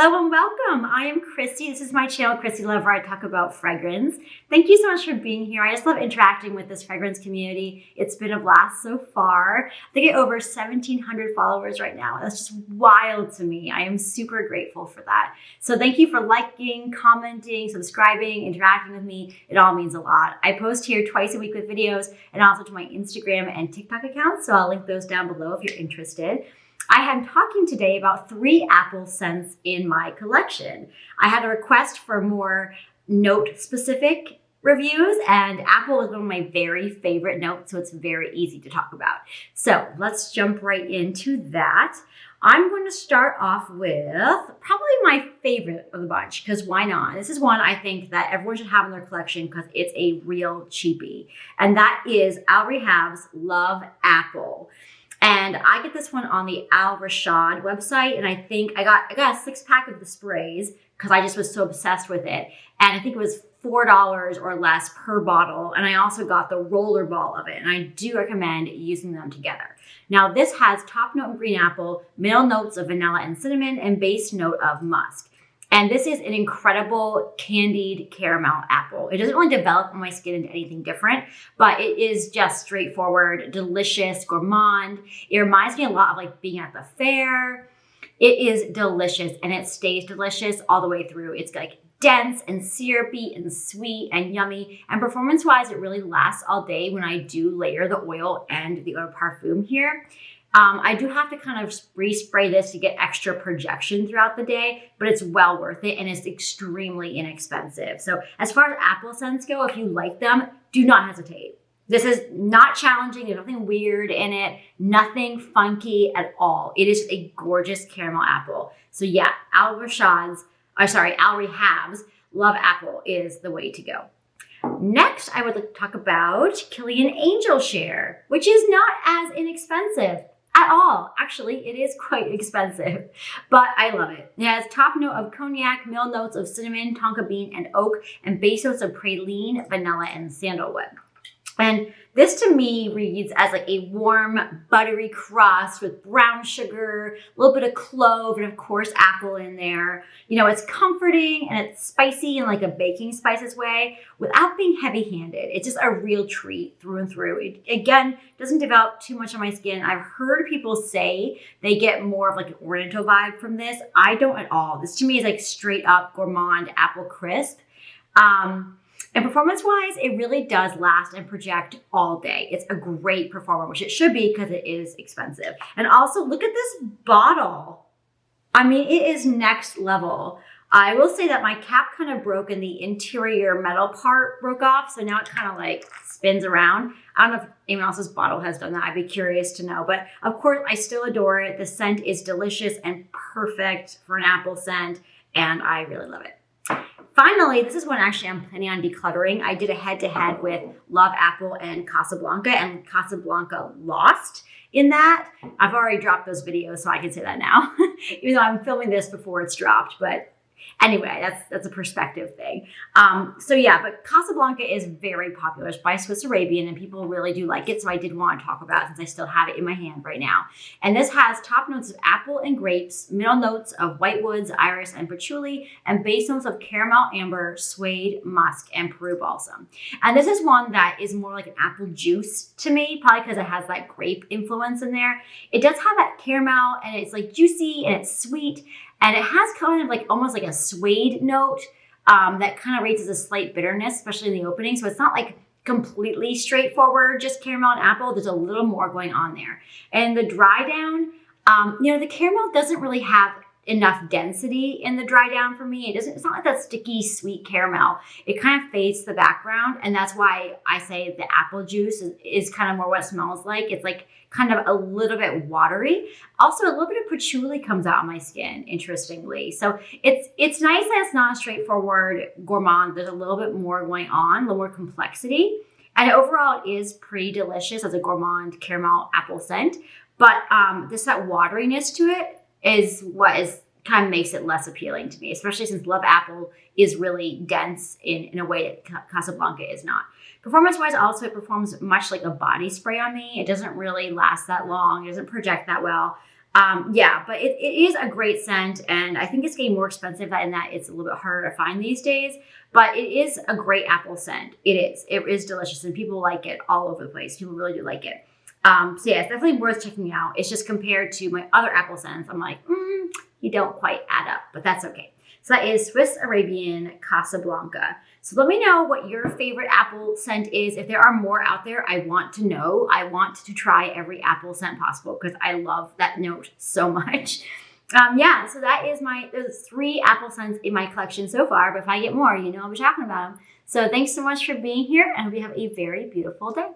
Hello and welcome. I am Christy. This is my channel, Christy Love, where I talk about fragrance. Thank you so much for being here. I just love interacting with this fragrance community. It's been a blast so far. I think I have over 1,700 followers right now. That's just wild to me. I am super grateful for that. So thank you for liking, commenting, subscribing, interacting with me. It all means a lot. I post here twice a week with videos and also to my Instagram and TikTok accounts. So I'll link those down below if you're interested. I am talking today about 3 apple scents in my collection. I had a request for more note-specific reviews, and apple is one of my very favorite notes, so it's very easy to talk about. So let's jump right into that. I'm going to start off with probably my favorite of the bunch, because why not? This is one I think that everyone should have in their collection because it's a real cheapie, and that is Al-Rehab's Love Apple. And I get this one on the Al-Rehab website, and I think I got a 6-pack of the sprays because I just was so obsessed with it. And I think it was $4 or less per bottle, and I also got the roller ball of it, and I do recommend using them together. Now, this has top note of green apple, middle notes of vanilla and cinnamon, and base note of musk. And this is an incredible candied caramel apple. It doesn't really develop on my skin into anything different, but it is just straightforward, delicious, gourmand. It reminds me a lot of like being at the fair. It is delicious and it stays delicious all the way through. It's like dense and syrupy and sweet and yummy. And performance-wise, it really lasts all day when I do layer the oil and the eau de parfum here. I do have to kind of respray this to get extra projection throughout the day, but it's well worth it and it's extremely inexpensive. So as far as apple scents go, if you like them, do not hesitate. This is not challenging. There's nothing weird in it, nothing funky at all. It is a gorgeous caramel apple. So yeah, Al-Rehab's Love Apple is the way to go. Next, I would like to talk about Kilian Angel Share, which is not as inexpensive at all. Actually, it is quite expensive, but I love it. It has top note of cognac, middle notes of cinnamon, tonka bean, and oak, and base notes of praline, vanilla, and sandalwood. And this to me reads as like a warm, buttery crust with brown sugar, a little bit of clove, and of course apple in there. You know, it's comforting and it's spicy in like a baking spices way without being heavy-handed. It's just a real treat through and through. It, again, doesn't develop too much on my skin. I've heard people say they get more of like an Oriental vibe from this. I don't at all. This to me is like straight up gourmand apple crisp. And performance-wise, it really does last and project all day. It's a great performer, which it should be because it is expensive. And also, look at this bottle. I mean, it is next level. I will say that my cap kind of broke and the interior metal part broke off, so now it kind of like spins around. I don't know if anyone else's bottle has done that. I'd be curious to know. But of course, I still adore it. The scent is delicious and perfect for an apple scent, and I really love it. Finally, this is one actually I'm planning on decluttering. I did a head-to-head with Love Apple and Casablanca, and Casablanca lost in that. I've already dropped those videos, so I can say that now, even though I'm filming this before it's dropped. But anyway, that's a perspective thing. So yeah, but Casablanca is very popular. It's by Swiss Arabian, and people really do like it. So I did want to talk about it since I still have it in my hand right now. And this has top notes of apple and grapes, middle notes of whitewoods, iris, and patchouli, and base notes of caramel, amber, suede, musk, and Peru balsam. And this is one that is more like an apple juice to me, probably because it has that grape influence in there. It does have that caramel, and it's like juicy and it's sweet. And it has kind of like almost like a suede note that kind of rates as a slight bitterness, especially in the opening. So it's not like completely straightforward, just caramel and apple. There's a little more going on there. And the dry down, you know, the caramel doesn't really have enough density in the dry down for me. It's not like that sticky, sweet caramel. It kind of fades to the background. And that's why I say the apple juice is kind of more what it smells like. It's like kind of a little bit watery. Also, a little bit of patchouli comes out on my skin, interestingly. So it's nice that it's not a straightforward gourmand. There's a little bit more going on, a little more complexity. And overall, it is pretty delicious as a gourmand caramel apple scent. But this that wateriness to it is what kind of makes it less appealing to me, especially since Love Apple is really dense in a way that Casablanca is not. Performance-wise, also it performs much like a body spray on me. It doesn't really last that long. It doesn't project that well. Yeah, but it is a great scent, and I think it's getting more expensive in that it's a little bit harder to find these days. But it is a great apple scent. It is. It is delicious, and people like it all over the place. People really do like it. So yeah, it's definitely worth checking out. It's just compared to my other apple scents, I'm like, you don't quite add up, but that's okay. So that is Swiss Arabian Casablanca. So let me know what your favorite apple scent is. If there are more out there, I want to know. I want to try every apple scent possible because I love that note so much. Yeah, so that is there's 3 apple scents in my collection so far, but if I get more, I'll be talking about them. So thanks so much for being here, and I hope you have a very beautiful day.